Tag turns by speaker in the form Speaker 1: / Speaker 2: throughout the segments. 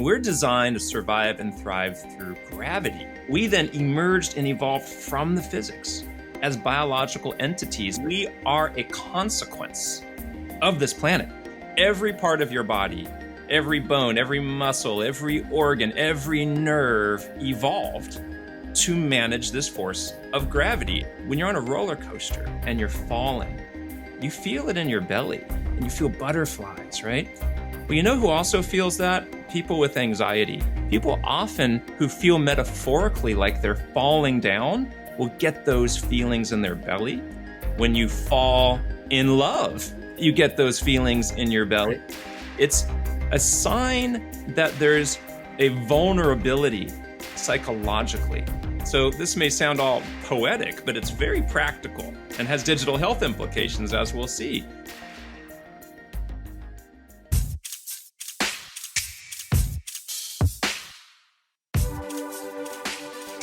Speaker 1: We're designed to survive and thrive through gravity. We then emerged and evolved from the physics. As biological entities, we are a consequence of this planet. Every part of your body, every bone, every muscle, every organ, every nerve evolved to manage this force of gravity. When you're on a roller coaster and you're falling, you feel it in your belly and you feel butterflies, right? Well, you know who also feels that? People with anxiety. People often who feel metaphorically like they're falling down will get those feelings in their belly. When you fall in love, you get those feelings in your belly. It's a sign that there's a vulnerability psychologically. So this may sound all poetic, but it's very practical and has digital health implications, as we'll see.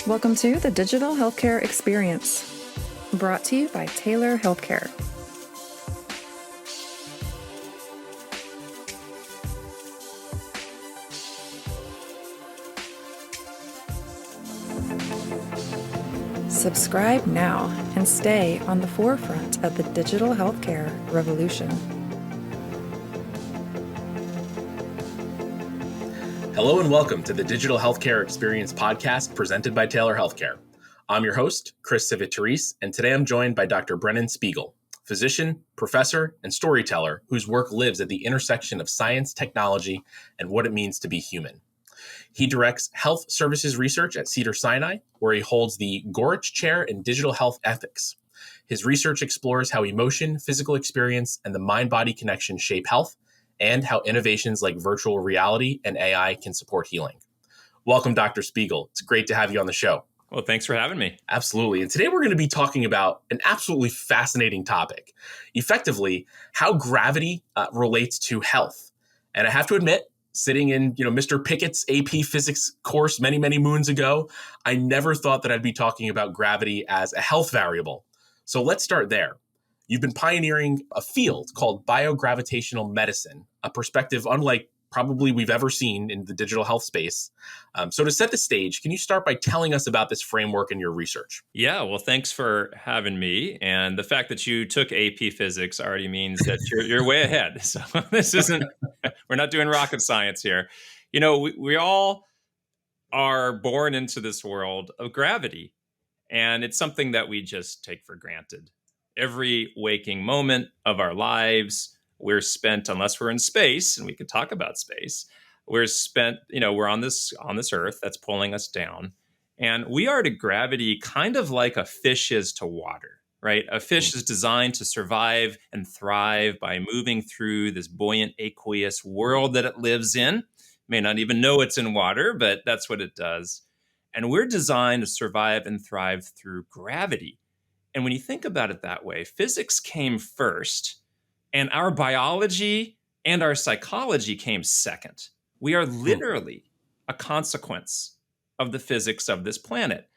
Speaker 2: Welcome to the Digital Healthcare Experience, brought to you by Taylor Healthcare. Subscribe now and stay on the forefront of the digital healthcare revolution.
Speaker 3: Hello and welcome to the Digital Healthcare Experience podcast presented by Taylor Healthcare. I'm your host, Chris Civit-Therese, and today I'm joined by Dr. Brennan Spiegel, physician, professor, and storyteller whose work lives at the intersection of science, technology, and what it means to be human. He directs health services research at Cedars-Sinai, where he holds the Gorich Chair in Digital Health Ethics. His research explores how emotion, physical experience, and the mind-body connection shape health, and how innovations like virtual reality and AI can support healing. Welcome, Dr. Spiegel. It's great to have you on the show.
Speaker 1: Well, thanks for having me.
Speaker 3: Absolutely. And today we're going to be talking about an absolutely fascinating topic, effectively, how gravity relates to health. And I have to admit, sitting in Mr. Pickett's AP physics course many, many moons ago, I never thought that I'd be talking about gravity as a health variable. So let's start there. You've been pioneering a field called bio-gravitational medicine, a perspective unlike probably we've ever seen in the digital health space. So to set the stage, can you start by telling us about this framework in your research?
Speaker 1: Yeah, well, thanks for having me. And the fact that you took AP physics already means that you're way ahead. So this isn't, we're not doing rocket science here. You know, we all are born into this world of gravity, and it's something that we just take for granted. Every waking moment of our lives, we're spent, unless we're in space, and we could talk about space, we're on this earth that's pulling us down. And we are to gravity kind of like a fish is to water, right? A fish is designed to survive and thrive by moving through this buoyant aqueous world that it lives in. May not even know it's in water, but that's what it does. And we're designed to survive and thrive through gravity. And when you think about it that way, physics came first, and our biology and our psychology came second. We are literally a consequence of the physics of this planet.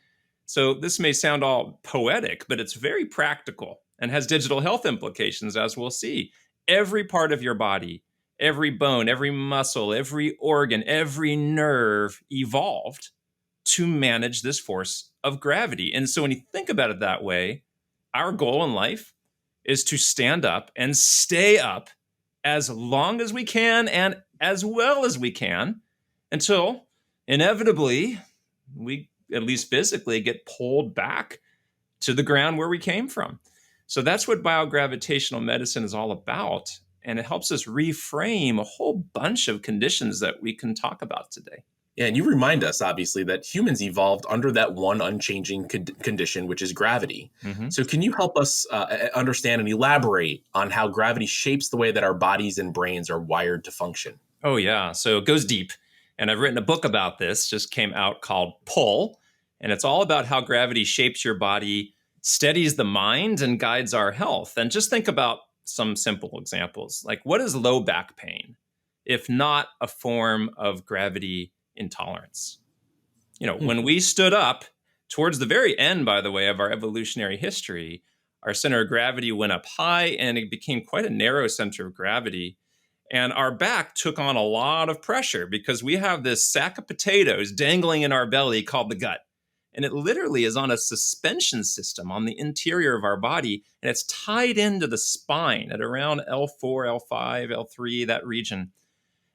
Speaker 1: So this may sound all poetic, but it's very practical and has digital health implications, as we'll see. Every part of your body, every bone, every muscle, every organ, every nerve evolved to manage this force of gravity. And so when you think about it that way, our goal in life is to stand up and stay up as long as we can and as well as we can until inevitably we, at least physically, get pulled back to the ground where we came from. So that's what biogravitational medicine is all about. And it helps us reframe a whole bunch of conditions that we can talk about today.
Speaker 3: Yeah, and you remind us, obviously, that humans evolved under that one unchanging condition, which is gravity. Mm-hmm. So can you help us understand and elaborate on how gravity shapes the way that our bodies and brains are wired to function?
Speaker 1: Oh, yeah. So it goes deep. And I've written a book about this, just came out, called Pull. And it's all about how gravity shapes your body, steadies the mind, and guides our health. And just think about some simple examples. Like, what is low back pain, if not a form of gravity intolerance? When we stood up towards the very end, by the way, of our evolutionary history, our center of gravity went up high and it became quite a narrow center of gravity. And our back took on a lot of pressure because we have this sack of potatoes dangling in our belly called the gut. And it literally is on a suspension system on the interior of our body. And it's tied into the spine at around L4, L5, L3, that region.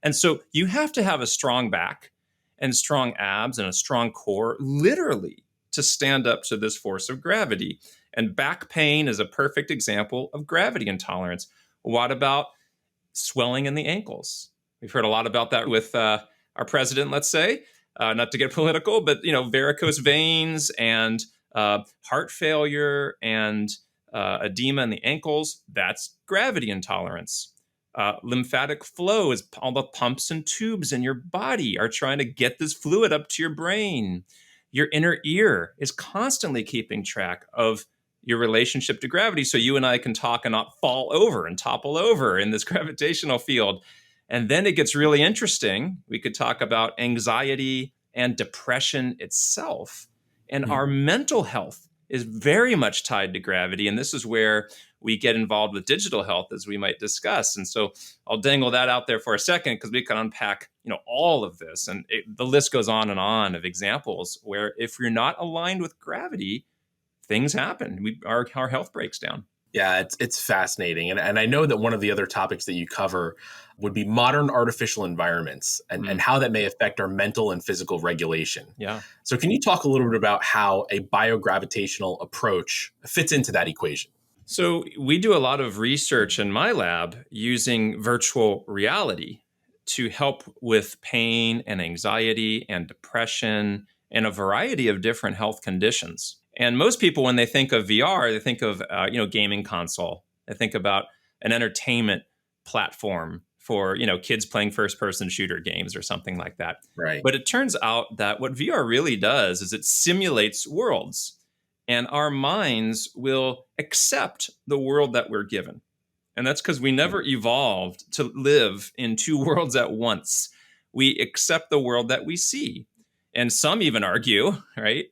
Speaker 1: And so you have to have a strong back and strong abs and a strong core, literally, to stand up to this force of gravity. And back pain is a perfect example of gravity intolerance. What about swelling in the ankles? We've heard a lot about that with our president, let's say, not to get political, but varicose veins and heart failure and edema in the ankles. That's gravity intolerance. Lymphatic flow is all the pumps and tubes in your body are trying to get this fluid up to your brain. Your inner ear is constantly keeping track of your relationship to gravity so you and I can talk and not fall over and topple over in this gravitational field. And then it gets really interesting. We could talk about anxiety and depression itself. And our mental health is very much tied to gravity. And this is where we get involved with digital health, as we might discuss. And so I'll dangle that out there for a second because we can unpack all of this. And the list goes on of examples where if you're not aligned with gravity, things happen. Our health breaks down.
Speaker 3: Yeah, it's fascinating. And I know that one of the other topics that you cover would be modern artificial environments and how that may affect our mental and physical regulation.
Speaker 1: Yeah.
Speaker 3: So can you talk a little bit about how a biogravitational approach fits into that equation?
Speaker 1: So we do a lot of research in my lab using virtual reality to help with pain and anxiety and depression and a variety of different health conditions. And most people, when they think of VR, they think of gaming console. They think about an entertainment platform for kids playing first-person shooter games or something like that.
Speaker 3: Right.
Speaker 1: But it turns out that what VR really does is it simulates worlds, and our minds will accept the world that we're given. And that's because we never evolved to live in two worlds at once. We accept the world that we see. And some even argue, right,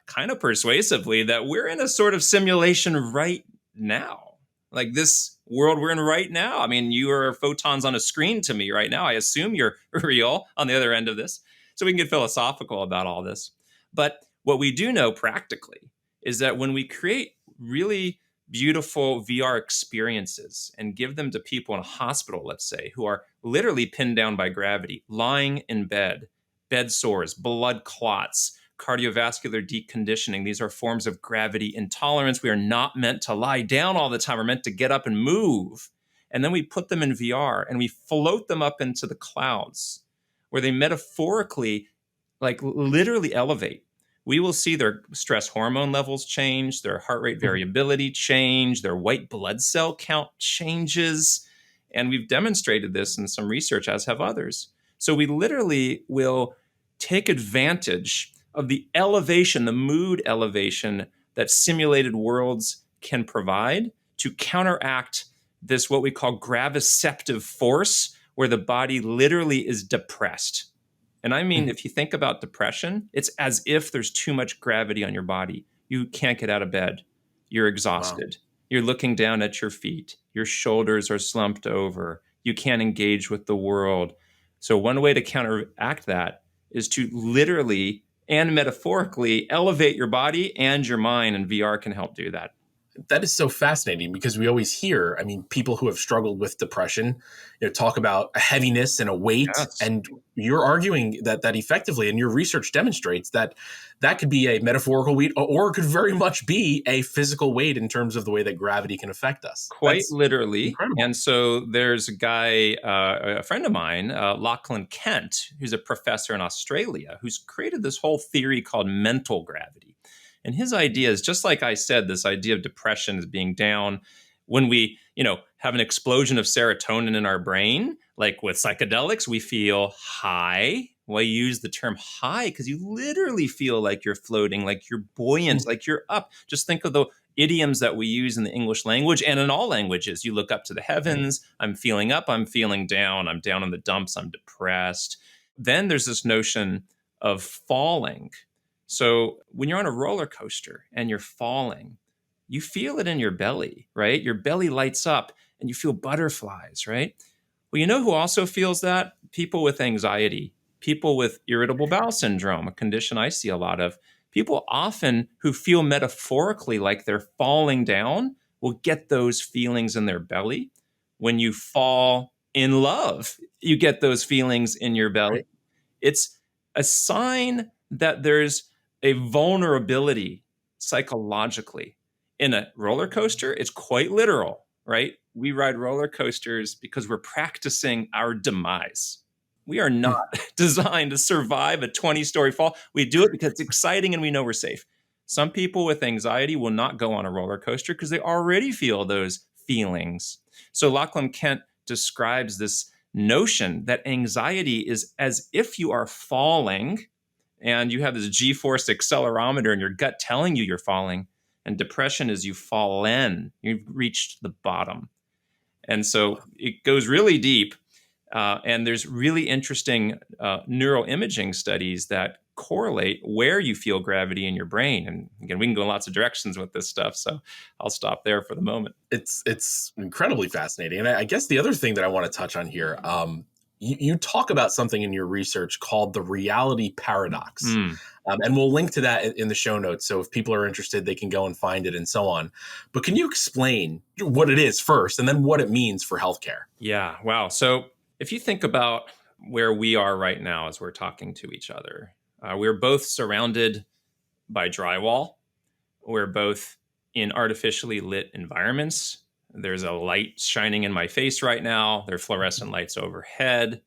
Speaker 1: kind of persuasively, that we're in a sort of simulation right now. Like this world we're in right now. I mean, you are photons on a screen to me right now. I assume you're real on the other end of this. So we can get philosophical about all this. But what we do know practically is that when we create really beautiful VR experiences and give them to people in a hospital, let's say, who are literally pinned down by gravity, lying in bed sores, blood clots, cardiovascular deconditioning. These are forms of gravity intolerance. We are not meant to lie down all the time. We're meant to get up and move. And then we put them in VR and we float them up into the clouds where they metaphorically, like literally elevate. We will see their stress hormone levels change, their heart rate variability change, their white blood cell count changes. And we've demonstrated this in some research, as have others. So we literally will take advantage of the elevation, the mood elevation that simulated worlds can provide to counteract this, what we call gravisceptive force, where the body literally is depressed. And I mean, if you think about depression, it's as if there's too much gravity on your body. You can't get out of bed. You're exhausted. Wow. You're looking down at your feet. Your shoulders are slumped over. You can't engage with the world. So one way to counteract that is to literally and metaphorically elevate your body and your mind, and VR can help do that.
Speaker 3: That is so fascinating because we always hear, people who have struggled with depression, talk about a heaviness and a weight. Yes. And you're arguing that effectively, and your research demonstrates that could be a metaphorical weight or it could very much be a physical weight in terms of the way that gravity can affect us.
Speaker 1: Quite literally. Incredible. And so there's a guy, a friend of mine, Lachlan Kent, who's a professor in Australia, who's created this whole theory called mental gravity. And his idea is, just like I said, this idea of depression is being down when we, have an explosion of serotonin in our brain, like with psychedelics, we feel high. Well, you use the term high because you literally feel like you're floating, like you're buoyant, like you're up. Just think of the idioms that we use in the English language and in all languages. You look up to the heavens. I'm feeling up. I'm feeling down. I'm down in the dumps. I'm depressed. Then there's this notion of falling. So when you're on a roller coaster and you're falling, you feel it in your belly, right? Your belly lights up and you feel butterflies, right? Well, you know who also feels that? People with anxiety, people with irritable bowel syndrome, a condition I see a lot of. People often who feel metaphorically like they're falling down will get those feelings in their belly. When you fall in love, you get those feelings in your belly.
Speaker 3: Right.
Speaker 1: It's a sign that there's a vulnerability psychologically. In a roller coaster, it's quite literal, right? We ride roller coasters because we're practicing our demise. We are not designed to survive a 20-story fall. We do it because it's exciting and we know we're safe. Some people with anxiety will not go on a roller coaster because they already feel those feelings. So Lachlan Kent describes this notion that anxiety is as if you are falling and you have this G-force accelerometer in your gut telling you you're falling. And depression is you've fallen, you've reached the bottom. And so it goes really deep. And there's really interesting neuroimaging studies that correlate where you feel gravity in your brain. And again, we can go in lots of directions with this stuff. So I'll stop there for the moment.
Speaker 3: It's incredibly fascinating. And I guess the other thing that I want to touch on here, you talk about something in your research called the reality paradox. And we'll link to that in the show notes. So if people are interested, they can go and find it and so on. But can you explain what it is first and then what it means for healthcare?
Speaker 1: Yeah. Wow. So if you think about where we are right now as we're talking to each other, we're both surrounded by drywall. We're both in artificially lit environments. There's a light shining in my face right now. There are fluorescent lights overhead.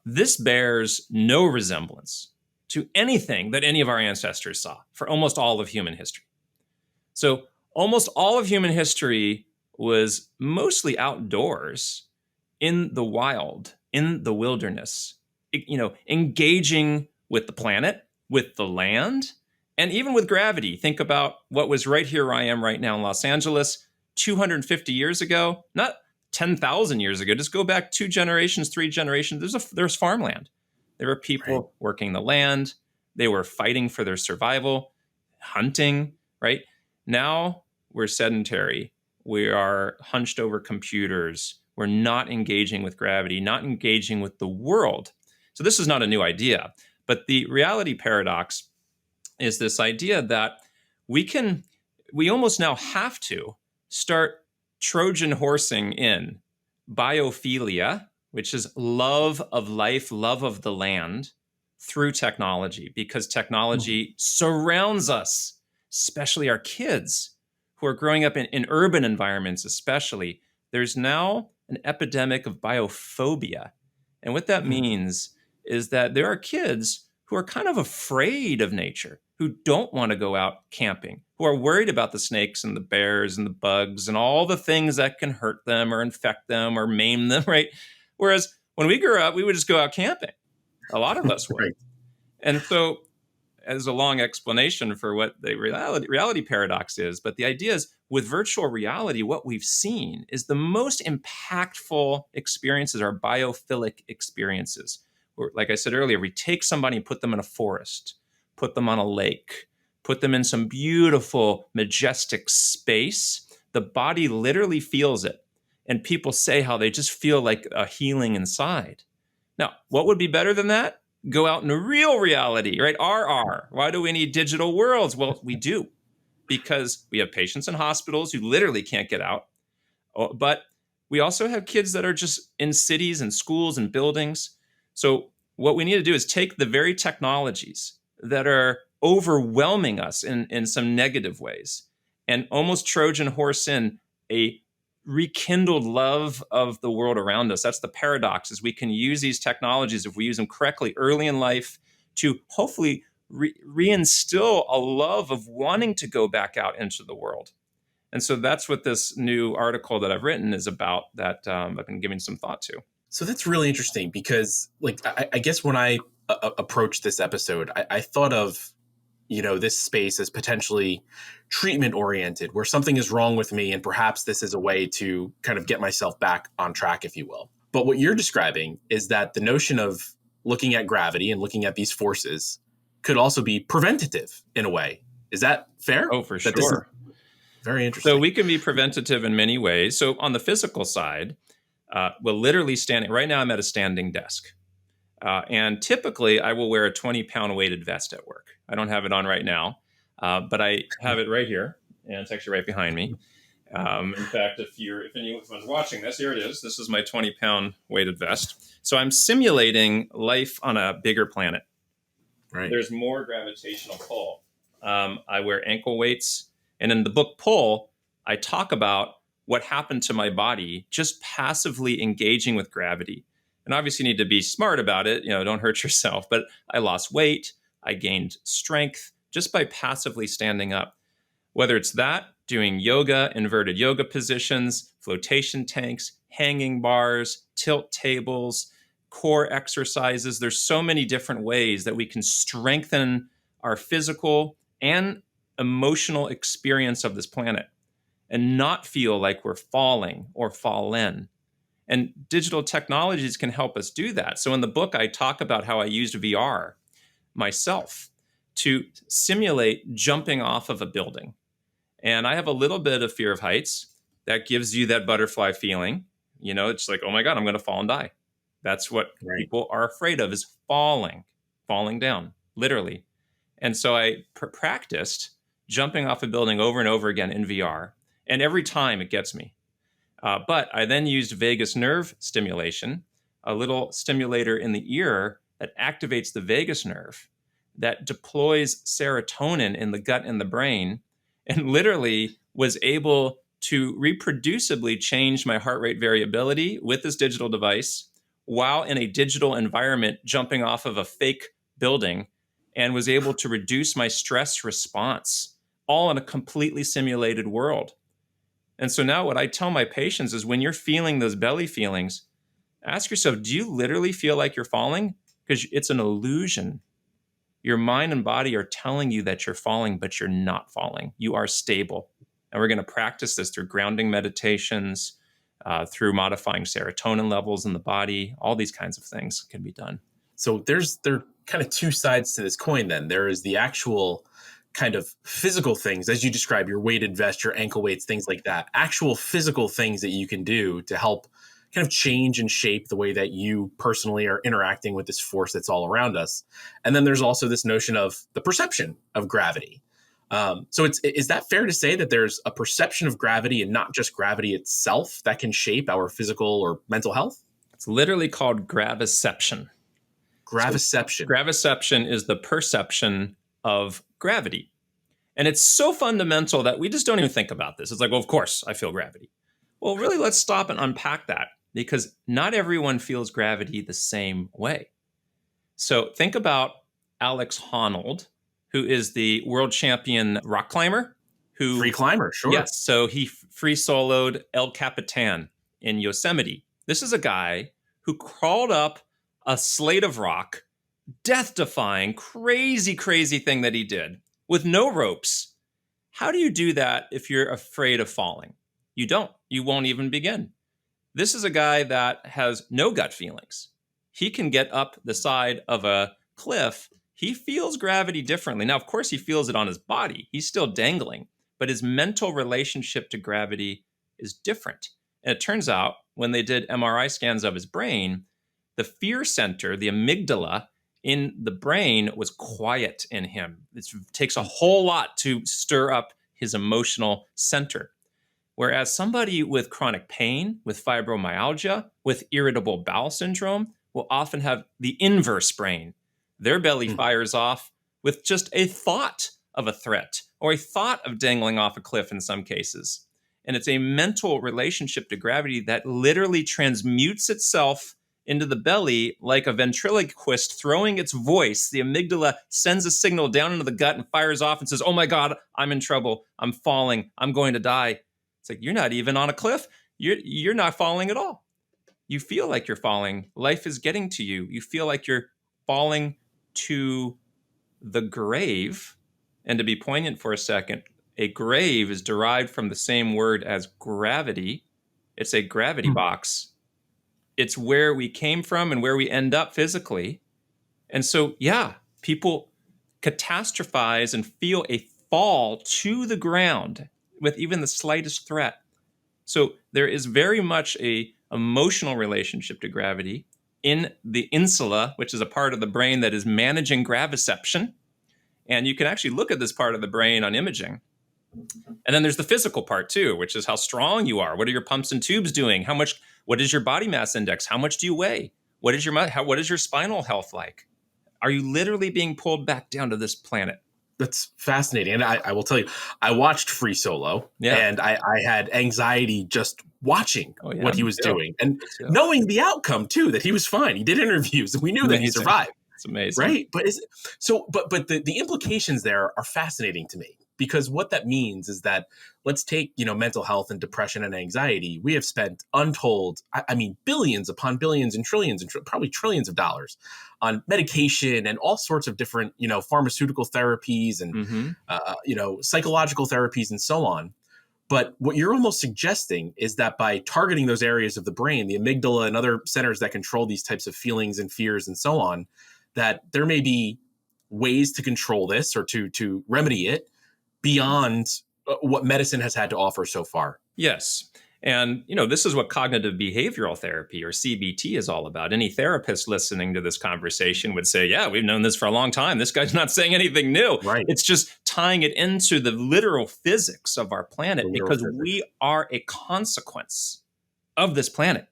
Speaker 1: This bears no resemblance to anything that any of our ancestors saw for almost all of human history. So almost all of human history was mostly outdoors, in the wild, in the wilderness, engaging with the planet, with the land, and even with gravity. Think about what was right here where I am right now in Los Angeles 250 years ago, not 10,000 years ago. Just go back 2 generations, 3 generations. There's farmland. There were people working the land. They were fighting for their survival, hunting, right? Now we're sedentary. We are hunched over computers. We're not engaging with gravity, not engaging with the world. So this is not a new idea, but the reality paradox is this idea that we almost now have to start Trojan horsing in biophilia, which is love of life, love of the land, through technology, because technology surrounds us, especially our kids who are growing up in urban environments, especially. There's now an epidemic of biophobia. And what that means is that there are kids who are kind of afraid of nature, who don't want to go out camping, who are worried about the snakes and the bears and the bugs and all the things that can hurt them or infect them or maim them, right? Whereas when we grew up, we would just go out camping. A lot of us would.
Speaker 3: Right.
Speaker 1: And so as a long explanation for what the reality paradox is, but the idea is with virtual reality, what we've seen is the most impactful experiences are biophilic experiences. Where, like I said earlier, we take somebody and put them in a forest, put them on a lake, put them in some beautiful, majestic space. The body literally feels it. And people say how they just feel like a healing inside. Now, what would be better than that? Go out in a real reality, right? RR. Why do we need digital worlds? Well, we do, because we have patients in hospitals who literally can't get out. But we also have kids that are just in cities and schools and buildings. So what we need to do is take the very technologies that are overwhelming us in some negative ways and almost Trojan horse in a rekindled love of the world around us. That's the paradox, is we can use these technologies, if we use them correctly early in life, to hopefully reinstill a love of wanting to go back out into the world. And so that's what this new article that I've written is about, that I've been giving some thought to.
Speaker 3: So that's really interesting because, I guess when I approached this episode, I thought of, this space as potentially treatment oriented, where something is wrong with me and perhaps this is a way to kind of get myself back on track, if you will. But what you're describing is that the notion of looking at gravity and looking at these forces could also be preventative in a way. Is that fair?
Speaker 1: Oh, for sure.
Speaker 3: Very interesting.
Speaker 1: So we can be preventative in many ways. So on the physical side, Well, literally standing. Right now, I'm at a standing desk. And typically, I will wear a 20-pound weighted vest at work. I don't have it on right now, but I have it right here, and it's actually right behind me. In fact, if anyone's watching this, here it is. This is my 20-pound weighted vest. So I'm simulating life on a bigger planet.
Speaker 3: Right.
Speaker 1: There's more gravitational pull. I wear ankle weights. And in the book Pull, I talk about what happened to my body just passively engaging with gravity. And obviously you need to be smart about it. Don't hurt yourself. But I lost weight. I gained strength just by passively standing up. Whether it's that, doing yoga, inverted yoga positions, flotation tanks, hanging bars, tilt tables, core exercises. There's so many different ways that we can strengthen our physical and emotional experience of this planet and not feel like we're falling or fallen. And digital technologies can help us do that. So in the book, I talk about how I used VR myself to simulate jumping off of a building. And I have a little bit of fear of heights. That gives you that butterfly feeling. It's like, oh my God, I'm going to fall and die. That's what people are afraid of, is falling down, literally. And so I practiced jumping off a building over and over again in VR. And every time it gets me. But I then used vagus nerve stimulation, a little stimulator in the ear that activates the vagus nerve, that deploys serotonin in the gut and the brain, and literally was able to reproducibly change my heart rate variability with this digital device while in a digital environment jumping off of a fake building, and was able to reduce my stress response, all in a completely simulated world. And so now what I tell my patients is, when you're feeling those belly feelings, ask yourself, do you literally feel like you're falling? Because it's an illusion. Your mind and body are telling you that you're falling, but you're not falling. You are stable. And we're going to practice this through grounding meditations, through modifying serotonin levels in the body. All these kinds of things can be done.
Speaker 3: So there are kind of two sides to this coin then. There is the actual kind of physical things, as you describe, your weighted vest, your ankle weights, things like that, actual physical things that you can do to help kind of change and shape the way that you personally are interacting with this force that's all around us. And then there's also this notion of the perception of gravity. So is that fair to say that there's a perception of gravity and not just gravity itself that can shape our physical or mental health?
Speaker 1: It's literally called gravisception.
Speaker 3: Gravisception.
Speaker 1: So gravisception is the perception of gravity. And it's so fundamental that we just don't even think about this. It's like, well, of course I feel gravity. Well, really, let's stop and unpack that, because not everyone feels gravity the same way. So think about Alex Honnold, who is the world champion rock climber.
Speaker 3: Free climber, sure.
Speaker 1: Yes, so he free soloed El Capitan in Yosemite. This is a guy who crawled up a slate of rock, death-defying, crazy, crazy thing that he did with no ropes. How do you do that if you're afraid of falling? You don't. You won't even begin. This is a guy that has no gut feelings. He can get up the side of a cliff. He feels gravity differently. Now, of course, he feels it on his body. He's still dangling, but his mental relationship to gravity is different. And it turns out when they did MRI scans of his brain, the fear center, the amygdala in the brain, was quiet in him. It takes a whole lot to stir up his emotional center. Whereas somebody with chronic pain, with fibromyalgia, with irritable bowel syndrome will often have the inverse brain. Their belly fires off with just a thought of a threat or a thought of dangling off a cliff in some cases. And it's a mental relationship to gravity that literally transmutes itself into the belly like a ventriloquist throwing its voice. The amygdala sends a signal down into the gut and fires off and says, oh my God, I'm in trouble. I'm falling. I'm going to die. It's like, you're not even on a cliff. You're not falling at all. You feel like you're falling. Life is getting to you. You feel like you're falling to the grave. And to be poignant for a second, a grave is derived from the same word as gravity. It's a gravity box. It's where we came from and where we end up physically. And so, yeah, people catastrophize and feel a fall to the ground with even the slightest threat. So there is very much a emotional relationship to gravity in the insula, which is a part of the brain that is managing gravisception. And you can actually look at this part of the brain on imaging. And then there's the physical part too, which is how strong you are. What are your pumps and tubes doing? What is your body mass index? How much do you weigh? What is your spinal health like? Are you literally being pulled back down to this planet?
Speaker 3: That's fascinating. And I will tell you, I watched Free Solo, and I had anxiety just watching what he was doing and knowing the outcome too, that he was fine. He did interviews and we knew that he survived.
Speaker 1: It's amazing.
Speaker 3: Right. But the implications there are fascinating to me, because what that means is that, let's take, mental health and depression and anxiety. We have spent untold, billions upon billions and trillions and probably trillions of dollars on medication and all sorts of different, pharmaceutical therapies and, psychological therapies and so on. But what you're almost suggesting is that by targeting those areas of the brain, the amygdala and other centers that control these types of feelings and fears and so on, that there may be ways to control this or to remedy it beyond what medicine has had to offer so far.
Speaker 1: Yes. And, this is what cognitive behavioral therapy, or CBT, is all about. Any therapist listening to this conversation would say, yeah, we've known this for a long time. This guy's not saying anything new.
Speaker 3: Right.
Speaker 1: It's just tying it into the literal physics of our planet, because we are a consequence of this planet.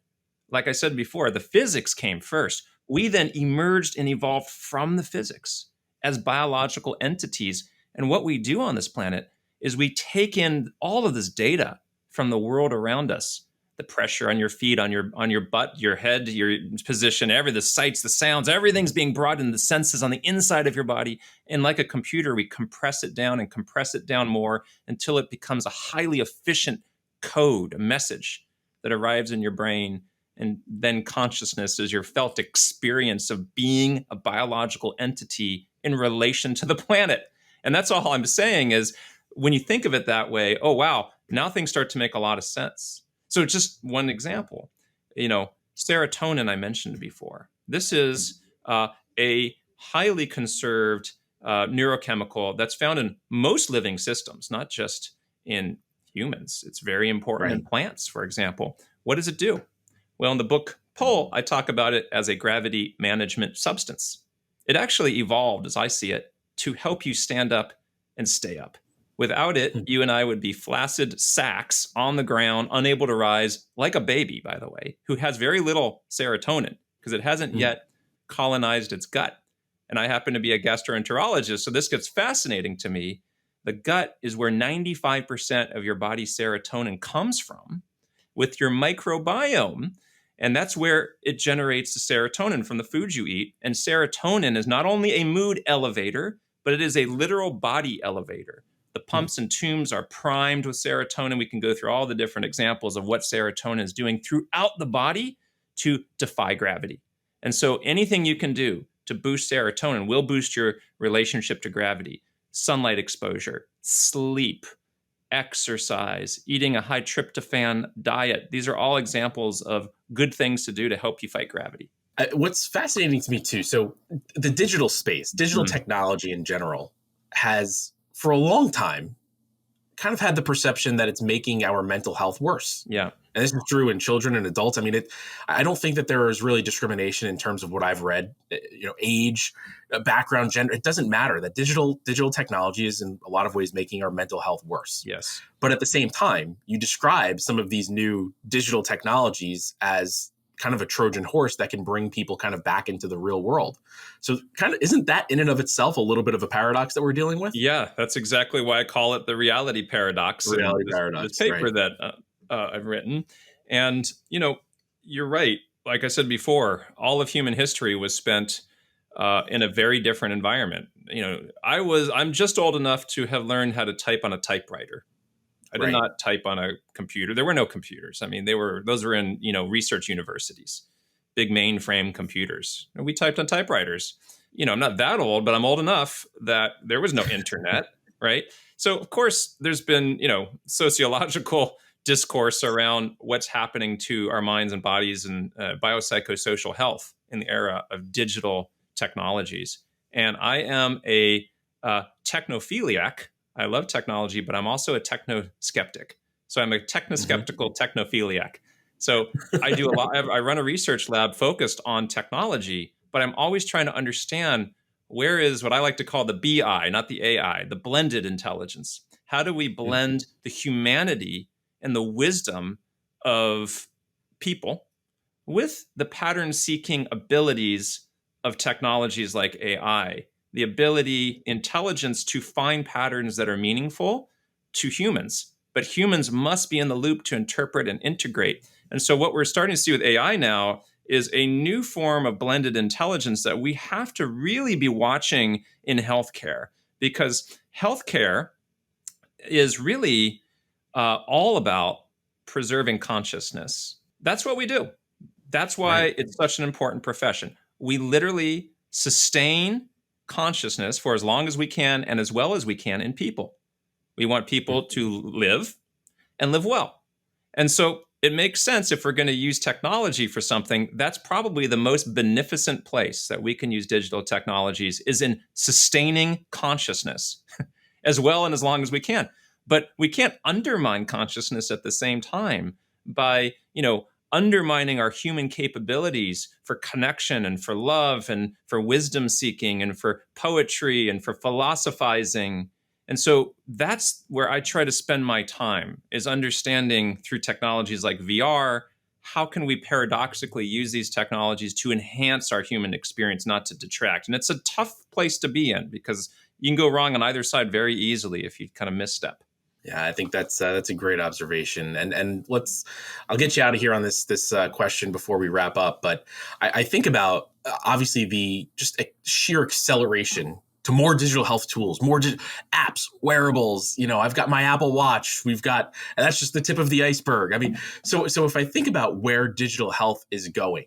Speaker 1: Like I said before, the physics came first. We then emerged and evolved from the physics as biological entities. And what we do on this planet is we take in all of this data from the world around us, the pressure on your feet, on your butt, your head, your position, the sights, the sounds, everything's being brought in, the senses on the inside of your body. And like a computer, we compress it down and compress it down more until it becomes a highly efficient code, a message that arrives in your brain. And then consciousness is your felt experience of being a biological entity in relation to the planet. And that's all I'm saying is, when you think of it that way, oh, wow, now things start to make a lot of sense. So just one example, serotonin I mentioned before. This is a highly conserved neurochemical that's found in most living systems, not just in humans. It's very important in plants, for example. What does it do? Well, in the book Pull, I talk about it as a gravity management substance. It actually evolved, as I see it, to help you stand up and stay up. Without it, you and I would be flaccid sacks on the ground, unable to rise, like a baby, by the way, who has very little serotonin because it hasn't yet colonized its gut. And I happen to be a gastroenterologist, so this gets fascinating to me. The gut is where 95% of your body's serotonin comes from, with your microbiome. And that's where it generates the serotonin from the foods you eat. And serotonin is not only a mood elevator, but it is a literal body elevator. The pumps and tubes are primed with serotonin. We can go through all the different examples of what serotonin is doing throughout the body to defy gravity. And so anything you can do to boost serotonin will boost your relationship to gravity. Sunlight exposure, sleep, exercise, eating a high tryptophan diet. These are all examples of good things to do to help you fight gravity.
Speaker 3: What's fascinating to me too, so the digital space, digital technology in general, has for a long time kind of had the perception that it's making our mental health worse.
Speaker 1: Yeah.
Speaker 3: And this is true in children and adults. I mean, I don't think that there is really discrimination in terms of what I've read, age, background, gender. It doesn't matter. That digital technology is in a lot of ways making our mental health worse.
Speaker 1: Yes.
Speaker 3: But at the same time, you describe some of these new digital technologies as kind of a Trojan horse that can bring people kind of back into the real world. So kind of, isn't that in and of itself a little bit of a paradox that we're dealing with?
Speaker 1: Yeah, that's exactly why I call it the reality paradox. This paper that I've written. And, you're right. Like I said before, all of human history was spent in a very different environment. I'm just old enough to have learned how to type on a typewriter. I did not type on a computer. There were no computers. I mean, those were in, research universities, big mainframe computers. And we typed on typewriters. I'm not that old, but I'm old enough that there was no internet, right? So, of course, there's been, sociological discourse around what's happening to our minds and bodies and biopsychosocial health in the era of digital technologies. And I am a technophiliac. I love technology, but I'm also a techno-skeptic. So I'm a technoskeptical technophiliac. So I run a research lab focused on technology, but I'm always trying to understand where is what I like to call the BI, not the AI, the blended intelligence. How do we blend the humanity and the wisdom of people with the pattern seeking abilities of technologies like AI, the ability, intelligence to find patterns that are meaningful to humans, but humans must be in the loop to interpret and integrate. And so what we're starting to see with AI now is a new form of blended intelligence that we have to really be watching in healthcare, because healthcare is really all about preserving consciousness. That's what we do. That's why it's such an important profession. We literally sustain consciousness for as long as we can and as well as we can in people. We want people to live and live well. And so it makes sense, if we're going to use technology for something, that's probably the most beneficent place that we can use digital technologies, is in sustaining consciousness as well and as long as we can. But we can't undermine consciousness at the same time by, undermining our human capabilities for connection and for love and for wisdom seeking and for poetry and for philosophizing. And so that's where I try to spend my time, is understanding through technologies like VR, how can we paradoxically use these technologies to enhance our human experience, not to detract. And it's a tough place to be in, because you can go wrong on either side very easily if you kind of misstep.
Speaker 3: Yeah, I think that's a great observation, and I'll get you out of here on this question before we wrap up. But I think about obviously the just sheer acceleration to more digital health tools, more apps, wearables. I've got my Apple Watch. And that's just the tip of the iceberg. I mean, so if I think about where digital health is going,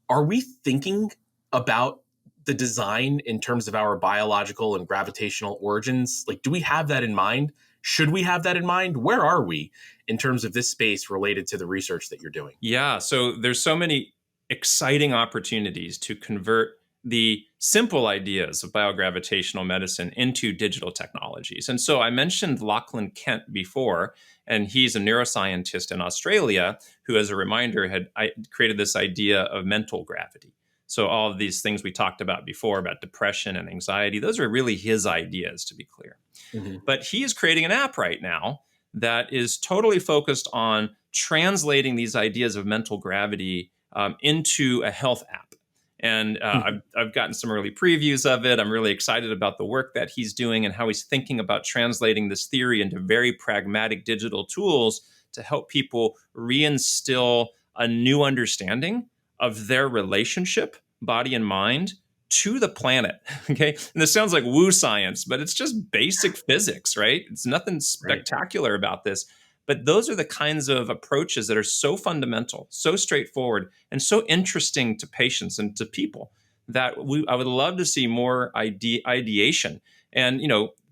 Speaker 3: are we thinking about the design in terms of our biological and gravitational origins? Like, do we have that in mind? Should we have that in mind? Where are we in terms of this space related to the research that you're doing?
Speaker 1: Yeah, so there's so many exciting opportunities to convert the simple ideas of biogravitational medicine into digital technologies. And so I mentioned Lachlan Kent before, and he's a neuroscientist in Australia who, as a reminder, had created this idea of mental gravity. So all of these things we talked about before about depression and anxiety, those are really his ideas, to be clear. Mm-hmm. But he is creating an app right now that is totally focused on translating these ideas of mental gravity into a health app. And I've gotten some early previews of it. I'm really excited about the work that he's doing and how he's thinking about translating this theory into very pragmatic digital tools to help people reinstill a new understanding of their relationship, body and mind, to the planet. Okay. And this sounds like woo science, but it's just basic physics, right? It's nothing spectacular about this. But those are the kinds of approaches that are so fundamental, so straightforward, and so interesting to patients and to people that I would love to see more ideation. And,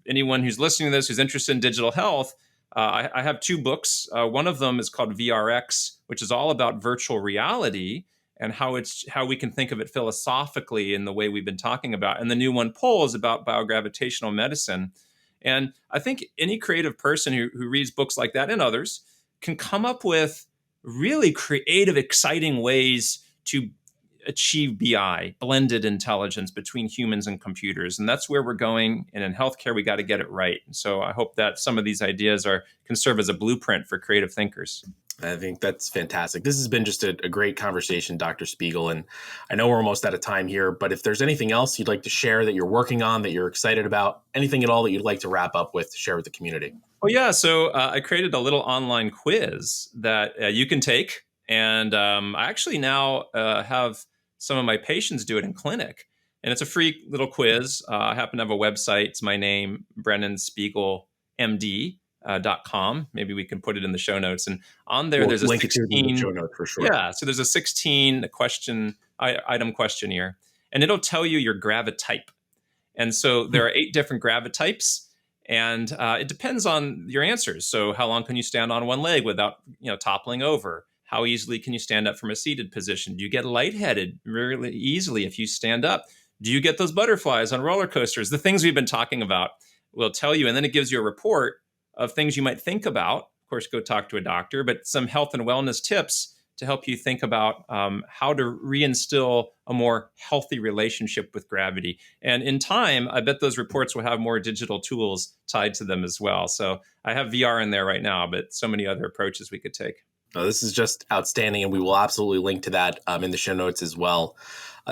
Speaker 1: anyone who's listening to this, who's interested in digital health, I have two books. One of them is called VRX, which is all about virtual reality and how we can think of it philosophically in the way we've been talking about. And the new one, Pull, is about biogravitational medicine. And I think any creative person who reads books like that, and others, can come up with really creative, exciting ways to achieve BI, blended intelligence between humans and computers. And that's where we're going. And in healthcare, we got to get it right. And so I hope that some of these ideas can serve as a blueprint for creative thinkers.
Speaker 3: I think that's fantastic. This has been just a great conversation, Dr. Spiegel. And I know we're almost out of time here, but if there's anything else you'd like to share that you're working on, that you're excited about, anything at all that you'd like to wrap up with, to share with the community.
Speaker 1: Oh, yeah. So I created a little online quiz that you can take. And I actually now have some of my patients do it in clinic. And it's a free little quiz. I happen to have a website. It's my name, Brennan Spiegel, MD. .com. Maybe we can put it in the show notes. And on there, there's a 16
Speaker 3: in the show notes for sure.
Speaker 1: Yeah. So there's a 16 item questionnaire, and it'll tell you your gravitype. And so there are 8 different gravitypes, and it depends on your answers. So how long can you stand on one leg without toppling over? How easily can you stand up from a seated position? Do you get lightheaded really easily if you stand up? Do you get those butterflies on roller coasters? The things we've been talking about will tell you, and then it gives you a report of things you might think about. Of course, go talk to a doctor, but some health and wellness tips to help you think about how to reinstill a more healthy relationship with gravity. And in time, I bet those reports will have more digital tools tied to them as well. So I have VR in there right now, but so many other approaches we could take.
Speaker 3: This is just outstanding, and we will absolutely link to that in the show notes as well.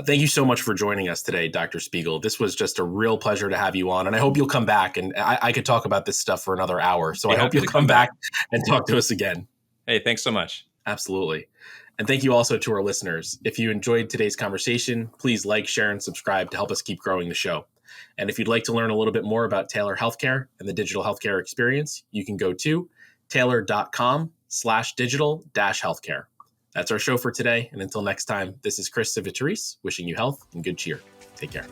Speaker 3: Thank you so much for joining us today, Dr. Spiegel. This was just a real pleasure to have you on, and I hope you'll come back. And I could talk about this stuff for another hour, so I hope you'll come back and talk to us again.
Speaker 1: Hey, thanks so much.
Speaker 3: Absolutely. And thank you also to our listeners. If you enjoyed today's conversation, please like, share, and subscribe to help us keep growing the show. And if you'd like to learn a little bit more about Taylor Healthcare and the digital healthcare experience, you can go to taylor.com/digital-healthcare. That's our show for today. And until next time, this is Chris Civitaris wishing you health and good cheer. Take care.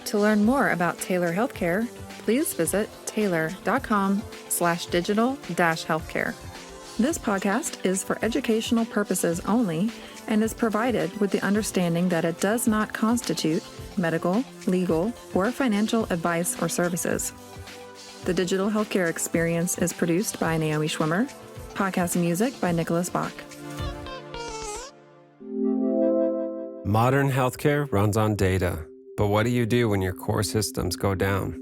Speaker 2: To learn more about Taylor Healthcare, please visit taylor.com/digital-healthcare. This podcast is for educational purposes only and is provided with the understanding that it does not constitute medical, legal, or financial advice or services. The Digital Healthcare Experience is produced by Naomi Schwimmer. Podcast music by Nicholas Bach.
Speaker 4: Modern healthcare runs on data, but what do you do when your core systems go down?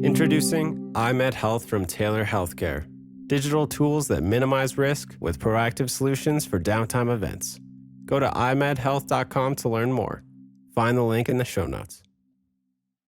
Speaker 4: Introducing iMed Health from Taylor Healthcare. Digital tools that minimize risk with proactive solutions for downtime events. Go to imedhealth.com to learn more. Find the link in the show notes.